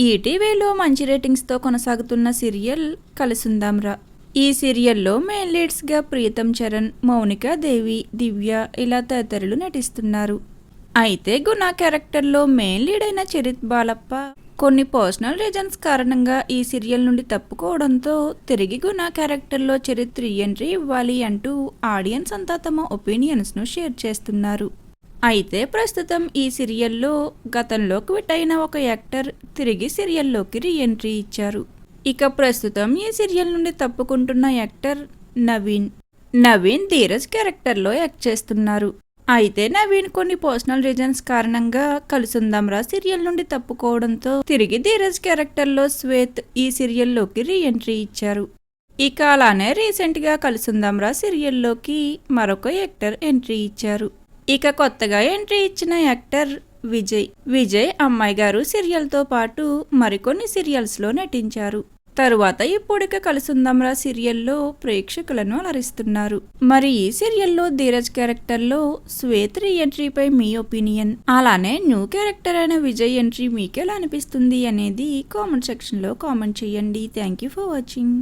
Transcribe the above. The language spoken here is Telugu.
ఈటీవీలో మంచి రేటింగ్స్తో కొనసాగుతున్న సీరియల్ కలిసుందాంరా. ఈ సీరియల్లో మెయిన్ లీడ్స్గా ప్రీతం చరణ్, మౌనికా దేవి, దివ్య ఇలా తదితరులు నటిస్తున్నారు. అయితే గుణ క్యారెక్టర్లో మెయిన్ లీడ్ అయిన చరిత్ బాలప్ప కొన్ని పర్సనల్ రీజన్స్ కారణంగా ఈ సీరియల్ నుండి తప్పుకోవడంతో తిరిగి గుణ క్యారెక్టర్లో చరిత్ రీ ఎంట్రీ ఇవ్వాలి అంటూ ఆడియన్స్ అంతా తమ ఒపీనియన్స్ను షేర్ చేస్తున్నారు. అయితే ప్రస్తుతం ఈ సీరియల్లో గతంలో క్విట్ అయిన ఒక యాక్టర్ తిరిగి సీరియల్లోకి రీ ఎంట్రీ ఇచ్చారు. ఇక ప్రస్తుతం ఈ సీరియల్ నుండి తప్పుకుంటున్న యాక్టర్ నవీన్ ధీరజ్ క్యారెక్టర్లో యాక్ట్ చేస్తున్నారు. అయితే నవీన్ కొన్ని పర్సనల్ రీజన్స్ కారణంగా కలిసుందాంరా సీరియల్ నుండి తప్పుకోవడంతో తిరిగి ధీరజ్ క్యారెక్టర్లో శ్వేత్ ఈ సీరియల్లోకి రీ ఎంట్రీ ఇచ్చారు. ఇక అలానే రీసెంట్గా కలిసుందాంరా సీరియల్లోకి మరొక యాక్టర్ ఎంట్రీ ఇచ్చారు. ఇక కొత్తగా ఎంట్రీ ఇచ్చిన యాక్టర్ విజయ్ అమ్మాయి గారు సీరియల్తో పాటు మరికొన్ని సీరియల్స్లో నటించారు. తరువాత ఇప్పుడిక కలిసుందాంరా సీరియల్లో ప్రేక్షకులను అలరిస్తున్నారు. మరి ఈ సీరియల్లో ధీరజ్ క్యారెక్టర్లో శ్వేత్ రీ ఎంట్రీపై మీ ఒపీనియన్, అలానే న్యూ క్యారెక్టర్ అయిన విజయ్ ఎంట్రీ మీకెలా అనిపిస్తుంది అనేది కామెంట్ సెక్షన్లో కామెంట్ చేయండి. Thank you for watching.